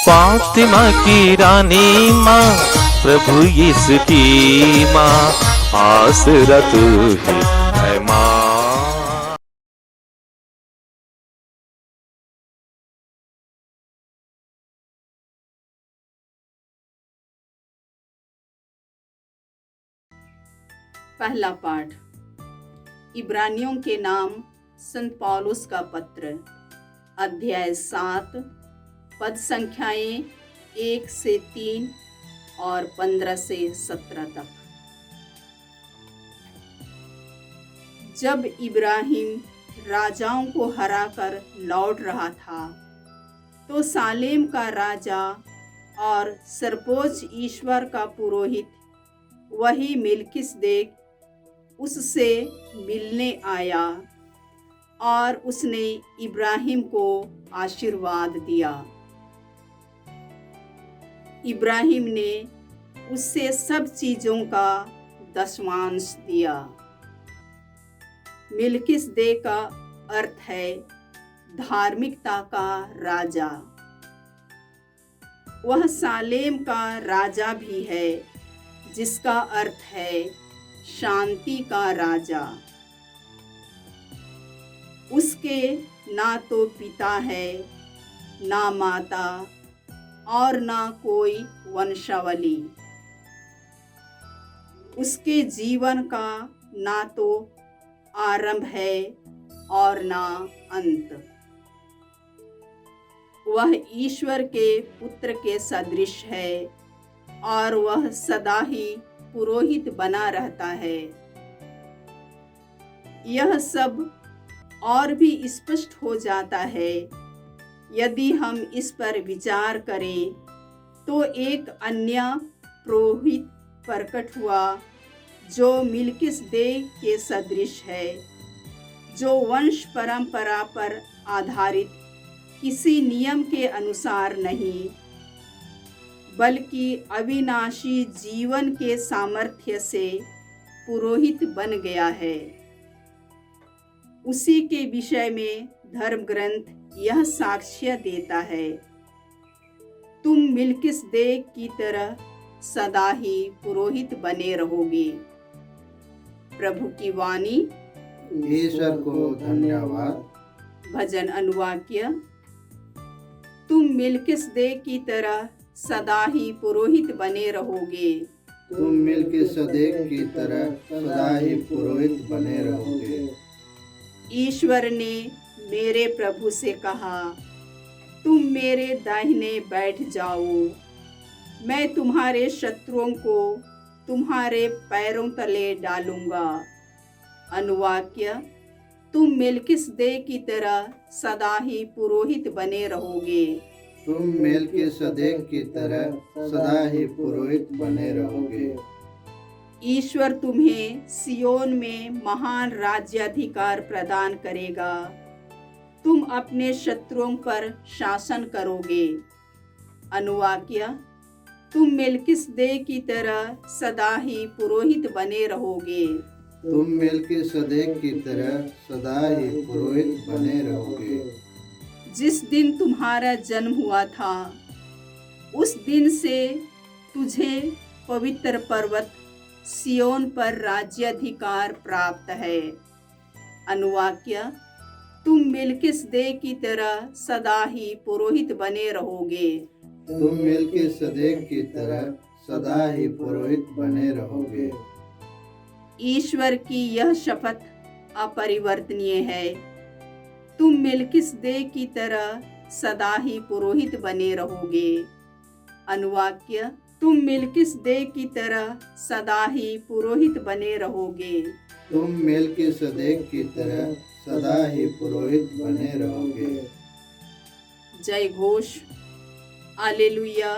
फातिमा की रानी माँ, प्रभु यीशु की माँ, आसरा तू ही है माँ। पहला पाठ इब्रानियों के नाम संत पौलुस का पत्र, अध्याय 7, पद संख्याएं 1 से 3 और 15 से 17 तक। जब इब्राहिम राजाओं को हराकर लौट रहा था, तो सालेम का राजा और सर्वोच्च ईश्वर का पुरोहित वही मेल्किसदेक उससे मिलने आया और उसने इब्राहिम को आशीर्वाद दिया। इब्राहिम ने उससे सब चीज़ों का दशमांश दिया। मेल्किसदेक का अर्थ है धार्मिकता का राजा। वह सालेम का राजा भी है, जिसका अर्थ है शांति का राजा। उसके ना तो पिता है, ना माता और ना कोई वंशावली। उसके जीवन का ना तो आरंभ है और ना अंत। वह ईश्वर के पुत्र के सदृश है और वह सदा ही पुरोहित बना रहता है। यह सब और भी स्पष्ट हो जाता है यदि हम इस पर विचार करें, तो एक अन्य पुरोहित प्रकट हुआ जो मेल्किसदेक के सदृश है, जो वंश परंपरा पर आधारित किसी नियम के अनुसार नहीं, बल्कि अविनाशी जीवन के सामर्थ्य से पुरोहित बन गया है। उसी के विषय में धर्म ग्रंथ यह साक्ष्य देता है, तुम मेल्किसदेक की तरह सदा ही पुरोहित बने रहोगे। प्रभु की वाणी। ईश्वर को धन्यवाद। भजन अनुवाक्य। तुम मेल्किसदेक की तरह सदा ही पुरोहित बने रहोगे। तुम मेल्किसदेक की तरह सदा ही पुरोहित बने रहोगे। ईश्वर ने मेरे प्रभु से कहा, तुम मेरे दाहिने बैठ जाओ, मैं तुम्हारे शत्रुओं को तुम्हारे पैरों तले डालूंगा। अनुवाक्य। तुम मेल्किसदेक की तरह सदा ही पुरोहित बने रहोगे। तुम मेल्किसदेक की तरह सदा ही पुरोहित बने रहोगे। ईश्वर तुम्हें सियोन में महान राज्याधिकार प्रदान करेगा। तुम अपने शत्रुओं पर शासन करोगे। अनुवाक्य। तुम मेल्किसदेक की तरह सदा ही पुरोहित बने रहोगे। तुम मेल्किसदेक की तरह सदा ही पुरोहित बने रहोगे। जिस दिन तुम्हारा जन्म हुआ था, उस दिन से तुझे पवित्र पर्वत सियोन पर राज्याधिकार प्राप्त है। अनुवाक्य। तुम मेल्किसदेक की तरह सदा ही पुरोहित बने रहोगे। तुम मेल्किसदेक की तरह सदा ही पुरोहित बने रहोगे। ईश्वर की यह शपथ अपरिवर्तनीय है, तुम मेल्किसदेक की तरह सदा ही पुरोहित बने रहोगे। अनुवाक्य। तुम मेल्किसदेक की तरह सदा ही पुरोहित बने रहोगे। तुम मेल्किसदेक की तरह सदा ही पुरोहित बने रहोगे। जय घोष। हालेलुया।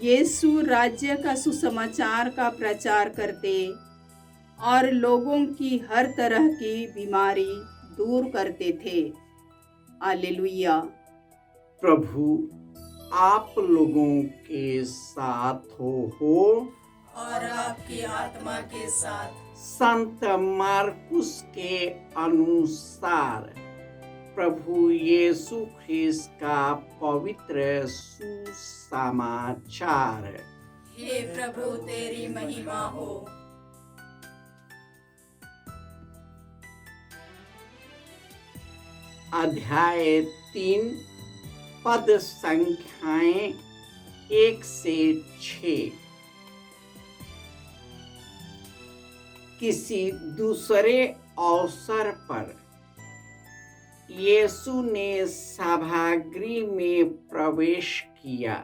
यीशु राज्य का सुसमाचार का प्रचार करते और लोगों की हर तरह की बीमारी दूर करते थे। हालेलुया। प्रभु आप लोगों के साथ हो और आपकी आत्मा के साथ। संत मार्कुस के अनुसार। प्रभु यीशु ख्रिस्त का पवित्र सुसमाचार। हे प्रभु तेरी महिमा हो। अध्याय 3 पद संख्याएं 1 से 6। किसी दूसरे अवसर पर यीशु ने सभागृह में प्रवेश किया।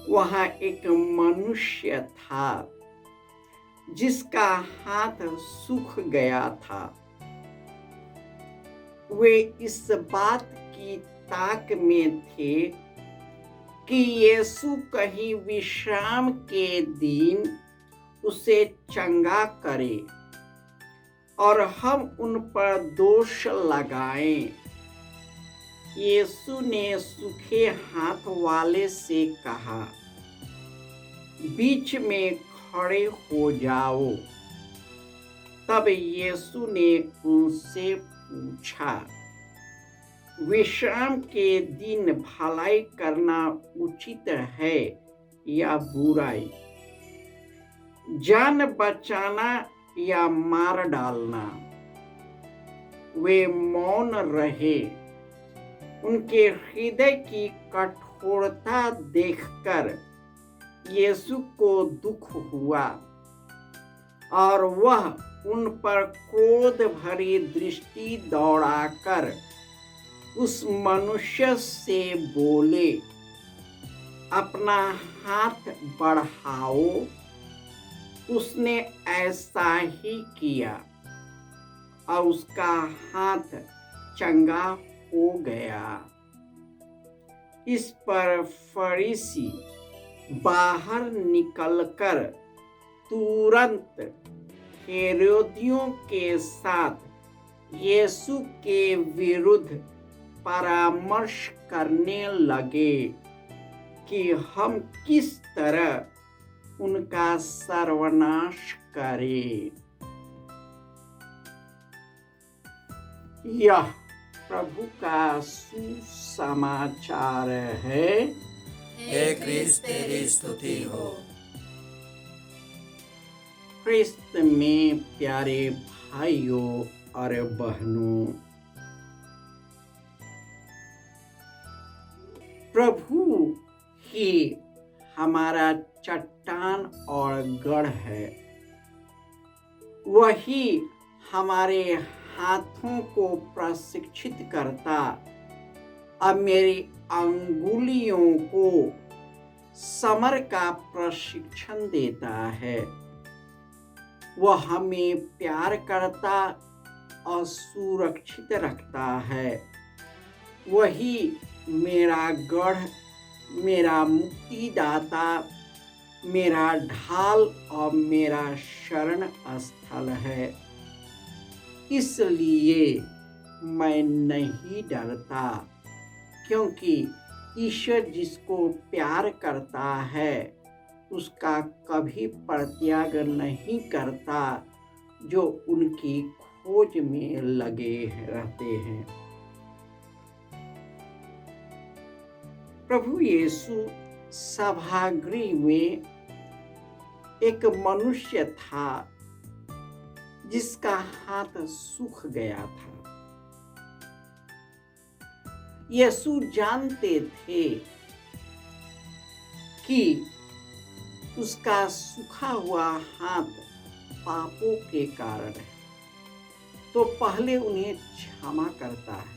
वहाँ एक मनुष्य था जिसका हाथ सूख गया था। वे इस बात की ताक में थे कि यीशु कहीं विश्राम के दिन उसे चंगा करे और हम उन पर दोष लगाएं। यीशु ने सूखे हाथ वाले से कहा, बीच में खड़े हो जाओ। तब यीशु ने उनसे पूछा, विश्राम के दिन भलाई करना उचित है या बुराई, जान बचाना या मार डालना? वे मौन रहे। उनके हृदय की कठोरता देखकर यीशु को दुख हुआ और वह उन पर क्रोध भरी दृष्टि दौड़ाकर उस मनुष्य से बोले, अपना हाथ बढ़ाओ। उसने ऐसा ही किया और उसका हाथ चंगा हो गया। इस पर फरीसी बाहर निकलकर तुरंत हेरोदियों के साथ यीशु के विरुद्ध परामर्श करने लगे कि हम किस तरह उनका सर्वनाश करें। यह प्रभु का सुसमाचार है। हे क्रिस्त तेरी स्तुति हो। क्रिस्त में प्यारे भाइयों और बहनों, प्रभु ही हमारा चट्टान और गढ़ है। वही हमारे हाथों को प्रशिक्षित करता और मेरी अंगुलियों को समर का प्रशिक्षण देता है। वह हमें प्यार करता और सुरक्षित रखता है। वही मेरा गढ़, मेरा मुक्तिदाता, मेरा ढाल और मेरा शरण स्थल है। इसलिए मैं नहीं डरता, क्योंकि ईश्वर जिसको प्यार करता है उसका कभी परित्याग नहीं करता, जो उनकी खोज में लगे रहते हैं। प्रभु यीशु सभागृह में एक मनुष्य था जिसका हाथ सूख गया था। यीशु जानते थे कि उसका सूखा हुआ हाथ पापों के कारण है, तो पहले उन्हें क्षमा करता है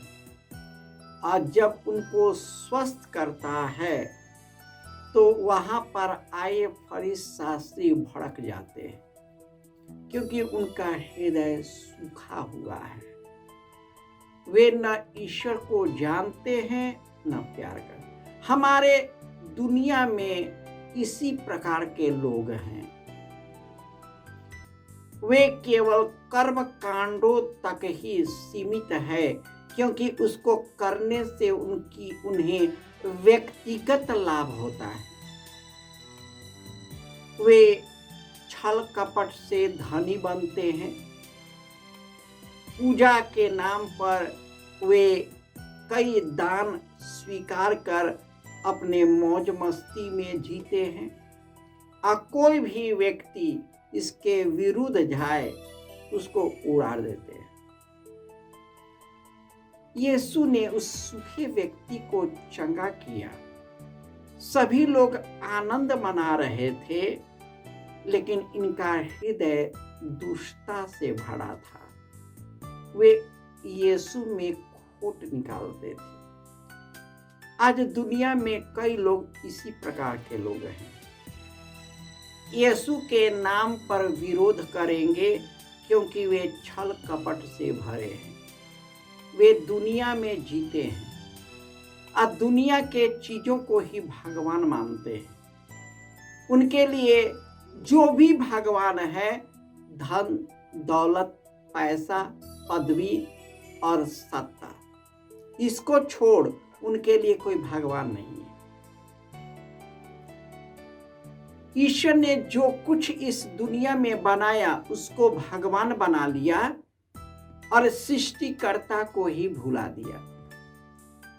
और जब उनको स्वस्थ करता है तो वहां पर आए फरीसी शास्त्री भड़क जाते हैं, क्योंकि उनका हृदय सूखा हुआ है। वे न ईश्वर को जानते हैं न प्यार करते। हमारे दुनिया में इसी प्रकार के लोग हैं। वे केवल कर्म कांडों तक ही सीमित है, क्योंकि उसको करने से उन्हें व्यक्तिगत लाभ होता है। वे छल कपट से धनी बनते हैं। पूजा के नाम पर वे कई दान स्वीकार कर अपने मौज मस्ती में जीते हैं, और कोई भी व्यक्ति इसके विरुद्ध जाए उसको उड़ा देते हैं। यीशु ने उस सूखे व्यक्ति को चंगा किया। सभी लोग आनंद मना रहे थे, लेकिन इनका हृदय दुष्टता से भरा था। वे यीशु में खोट निकालते थे। आज दुनिया में कई लोग इसी प्रकार के लोग हैं। यीशु के नाम पर विरोध करेंगे क्योंकि वे छल कपट से भरे हैं। वे दुनिया में जीते हैं और दुनिया के चीजों को ही भगवान मानते हैं। उनके लिए जो भी भगवान है धन, दौलत, पैसा, पदवी और सत्ता, इसको छोड़ उनके लिए कोई भगवान नहीं है। ईश्वर ने जो कुछ इस दुनिया में बनाया उसको भगवान बना लिया और सृष्टिकर्ता को ही भुला दिया।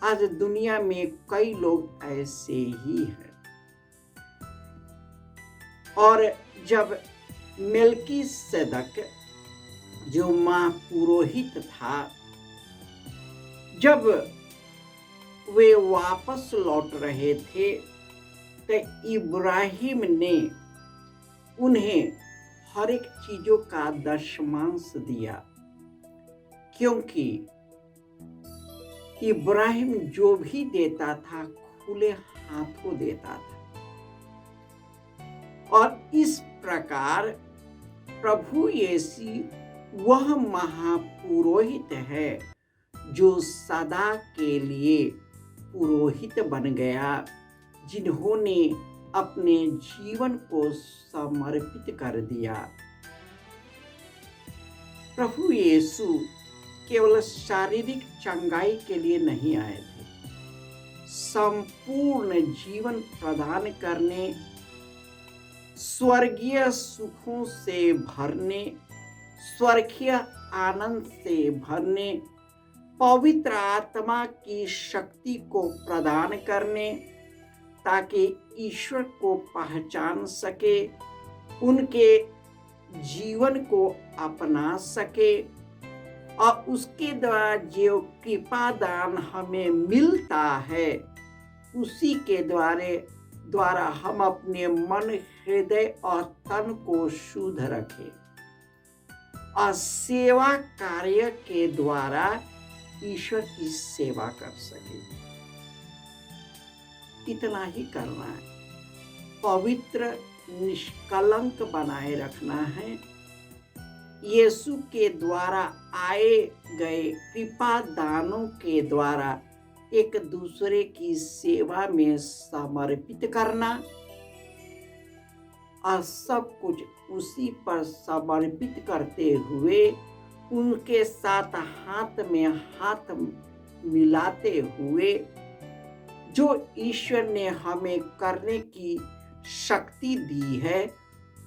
आज दुनिया में कई लोग ऐसे ही हैं। और जब मेल्कीसेदक जो महापुरोहित था, जब वे वापस लौट रहे थे तो इब्राहिम ने उन्हें हर एक चीजों का दशमांश दिया, क्योंकि इब्राहिम जो भी देता था खुले हाथों देता था। और इस प्रकार प्रभु यीशु वह महापुरोहित है जो सदा के लिए पुरोहित बन गया, जिन्होंने अपने जीवन को समर्पित कर दिया। प्रभु यीशु केवल शारीरिक चंगाई के लिए नहीं आए थे, संपूर्ण जीवन प्रदान करने, स्वर्गीय सुखों से भरने, स्वर्गीय आनंद से भरने, पवित्र आत्मा की शक्ति को प्रदान करने, ताकि ईश्वर को पहचान सके, उनके जीवन को अपना सके, और उसके द्वारा जो कृपा दान हमें मिलता है उसी के द्वारा हम अपने मन, हृदय और तन को शुद्ध रखें और सेवा कार्य के द्वारा ईश्वर की सेवा कर सके। इतना ही करना है। पवित्र निष्कलंक बनाए रखना है। यीशु के द्वारा आए गए कृपा दानों के द्वारा एक दूसरे की सेवा में समर्पित करना और सब कुछ उसी पर समर्पित करते हुए उनके साथ हाथ में हाथ मिलाते हुए जो ईश्वर ने हमें करने की शक्ति दी है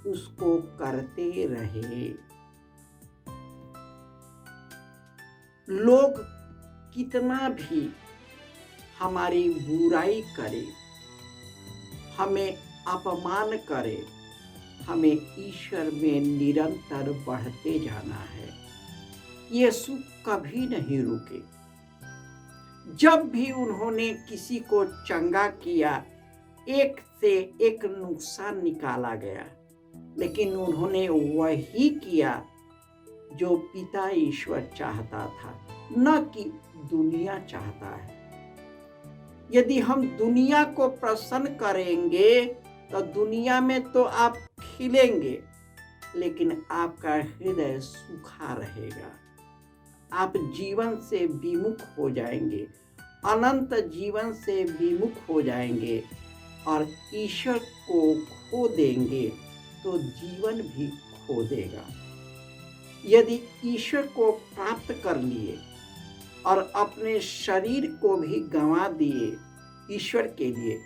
उसको करते रहे। लोग कितना भी हमारी बुराई करे, हमें अपमान करे, हमें ईश्वर में निरंतर बढ़ते जाना है। यीशु कभी नहीं रुके। जब भी उन्होंने किसी को चंगा किया, एक से एक नुकसान निकाला गया, लेकिन उन्होंने वही किया जो पिता ईश्वर चाहता था, न कि दुनिया चाहता है। यदि हम दुनिया को प्रसन्न करेंगे तो दुनिया में तो आप खिलेंगे, लेकिन आपका हृदय सूखा रहेगा। आप जीवन से विमुख हो जाएंगे, अनंत जीवन से विमुख हो जाएंगे और ईश्वर को खो देंगे तो जीवन भी खो देगा। यदि ईश्वर को प्राप्त कर लिए और अपने शरीर को भी गंवा दिए ईश्वर के लिए,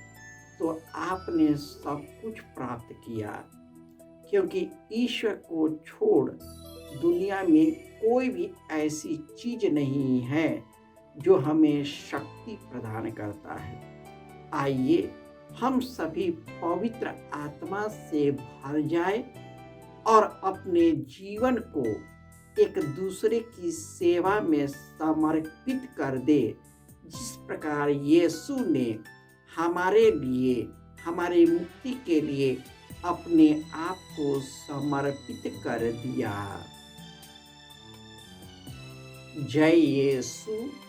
तो आपने सब कुछ प्राप्त किया, क्योंकि ईश्वर को छोड़ दुनिया में कोई भी ऐसी चीज नहीं है जो हमें शक्ति प्रदान करता है। आइए हम सभी पवित्र आत्मा से भर जाए और अपने जीवन को एक दूसरे की सेवा में समर्पित कर दे, जिस प्रकार यीशु ने हमारे लिए, हमारी मुक्ति के लिए अपने आप को समर्पित कर दिया। जय यीशु।